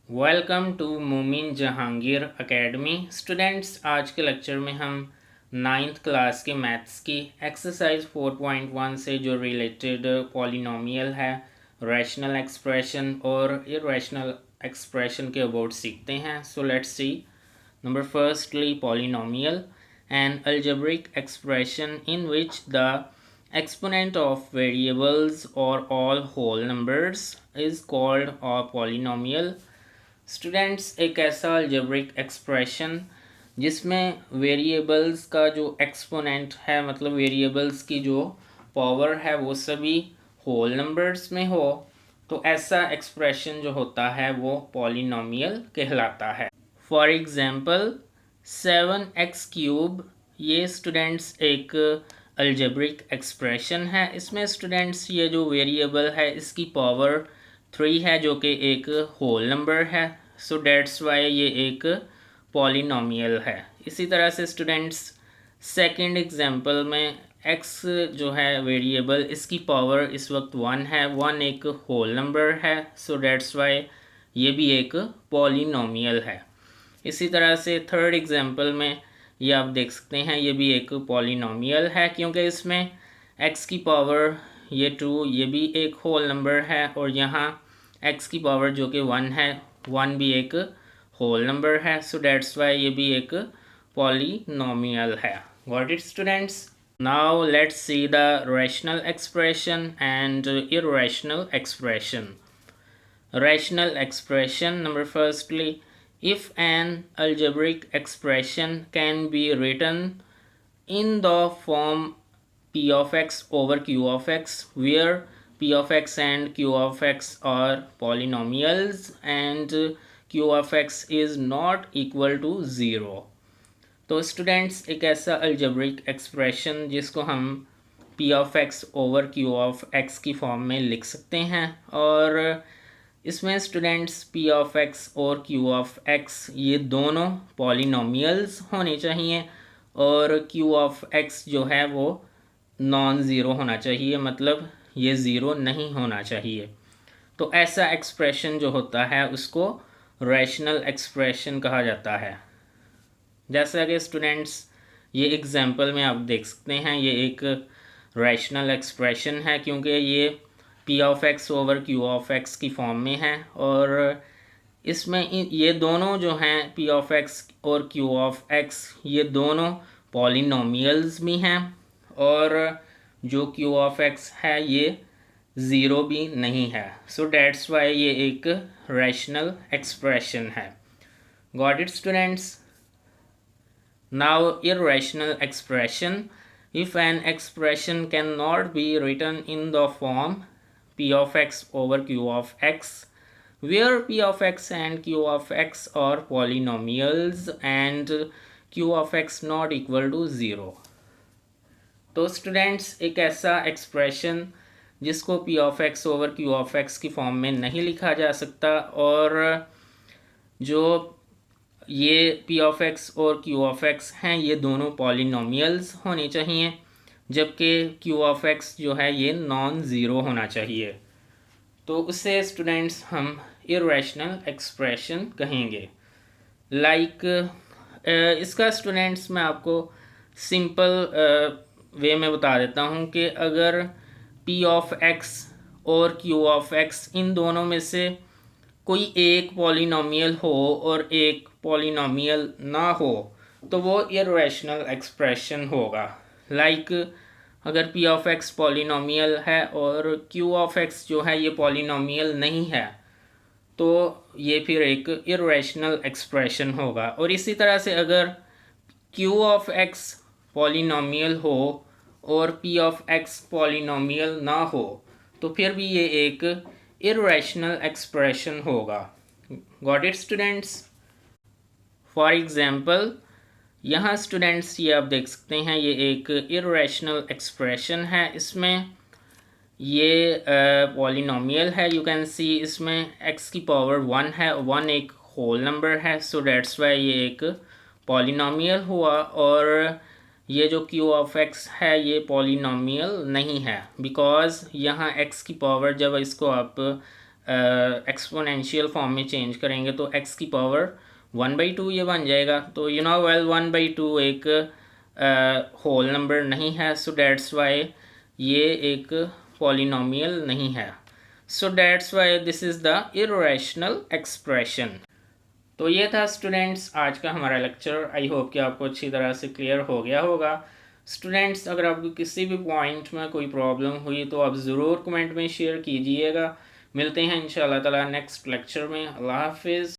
Welcome to मोमिन Jahangir academy students. आज के लेक्चर में हम नाइन्थ क्लास के मैथ्स की एक्सरसाइज 4.1 से जो रिलेटेड पॉलिनोमियल है, रैशनल एक्सप्रेशन और इररेशनल एक्सप्रेशन के अबाउट सीखते हैं। So let's see. Number firstly, polynomial N algebraic expression in which the exponent of variables or all whole numbers is called a polynomial। Students, एक ऐसा algebraic expression जिसमें variables का जो exponent है, मतलब वेरिएबल्स की जो पावर है वो सभी होल नंबर्स में हो, तो ऐसा एक्सप्रेशन जो होता है वो पॉलिनोमियल कहलाता है। फॉर एग्जांपल 7x³ ये स्टूडेंट्स एक अलजेब्रिक एक्सप्रेशन है। इसमें स्टूडेंट्स ये जो वेरिएबल है इसकी पावर 3 है जो कि एक होल नंबर है। सो डेट्स वाई ये एक पॉलिनोमियल है। इसी तरह से स्टूडेंट्स सेकंड एग्जांपल में x जो है वेरिएबल, इसकी पावर इस वक्त 1 है, 1 एक होल नंबर है। सो डेट्स वाई ये भी एक पॉलिनोमियल है। इसी तरह से थर्ड एग्जांपल में ये आप देख सकते हैं, ये भी एक पॉलिनोमियल है क्योंकि इसमें x की पावर ये 2, ये भी एक होल नंबर है, और यहाँ x की पावर जो कि 1 है, 1 भी एक होल नंबर है। सो डेट्स वाई ये भी एक पॉलिनोमियल है। Got it students? Now let's see the rational expression and irrational expression. Rational expression, number firstly, if an algebraic expression can be written in the form p of x over q of x, where p of x and q of x are polynomials and q of x is not equal to 0। तो students, एक ऐसा algebraic expression जिसको हम p of x over q of x की form में लिख सकते हैं, और इसमें स्टूडेंट्स p of x और q of x ये दोनों पॉलिनोमियल्स होने चाहिए, और q of x जो है वो नॉन ज़ीरो होना चाहिए, मतलब ये ज़ीरो नहीं होना चाहिए। तो ऐसा एक्सप्रेशन जो होता है उसको रैशनल एक्सप्रेशन कहा जाता है। जैसा कि स्टूडेंट्स ये एग्जांपल में आप देख सकते हैं, ये एक रैशनल एक्सप्रेशन है क्योंकि ये p of x over q of x की फॉर्म में है, और इसमें ये दोनों जो हैं p of x और q of x ये दोनों पॉलिनोमियल्स भी हैं, और जो q of x है ये ज़ीरो भी नहीं है। सो डेट्स वाई ये एक रैशनल एक्सप्रेशन है। Got it students? Now irrational expression, if an expression cannot be written in the form p of x over q of x, where p of x and q of x are polynomials and q of x not equal to 0। तो students, एक ऐसा expression जिसको p of x over q of x की form में नहीं लिखा जा सकता, और जो ये p of x और q of x हैं ये दोनों पॉलिनोमियल्स होने चाहिए, जबकि q of x जो है ये नॉन ज़ीरो होना चाहिए। तो उससे स्टूडेंट्स हम इररेशनल एक्सप्रेशन कहेंगे। लाइक इसका स्टूडेंट्स मैं आपको सिंपल वे में बता देता हूँ कि अगर p of x और q of x इन दोनों में से कोई एक पॉलिनोमियल हो और एक पॉलिनोमियल ना हो तो वो इररेशनल एक्सप्रेशन होगा। लाइक अगर p of x पॉलिनोमियल है और q of x जो है ये पॉलिनोमियल नहीं है, तो ये फिर एक इररेशनल एक्सप्रेशन होगा। और इसी तरह से अगर q of x पॉलिनोमियल हो और p of x पॉलिनोमियल ना हो तो फिर भी ये एक इररेशनल एक्सप्रेशन होगा। Got it students? For example यहाँ स्टूडेंट्स ये आप देख सकते हैं, ये एक इररेशनल एक्सप्रेशन है। इसमें ये पॉलिनोमियल है, यू कैन सी इसमें x की पावर 1 है, 1 एक होल नंबर है। सो डेट्स वाई ये एक पॉलिनोमियल हुआ, और ये जो q of x है ये पॉलिनोमियल नहीं है, बिकॉज यहाँ x की पावर जब इसको आप एक्सपोनेंशियल फॉर्म में चेंज करेंगे तो x की पावर 1/2 ये बन जाएगा। तो यू नो वेल 1/2 एक होल नंबर नहीं है, सो डैट्स वाई ये एक पॉलिनोमियल नहीं है। सो that's why this is the irrational expression. तो ये था स्टूडेंट्स आज का हमारा लेक्चर। आई होप कि आपको अच्छी तरह से क्लियर हो गया होगा। स्टूडेंट्स अगर आपको किसी भी पॉइंट में कोई प्रॉब्लम हुई तो आप ज़रूर कमेंट में शेयर कीजिएगा। मिलते हैं इंशाल्लाह ताला नेक्स्ट लेक्चर में। अल्लाह हाफिज़।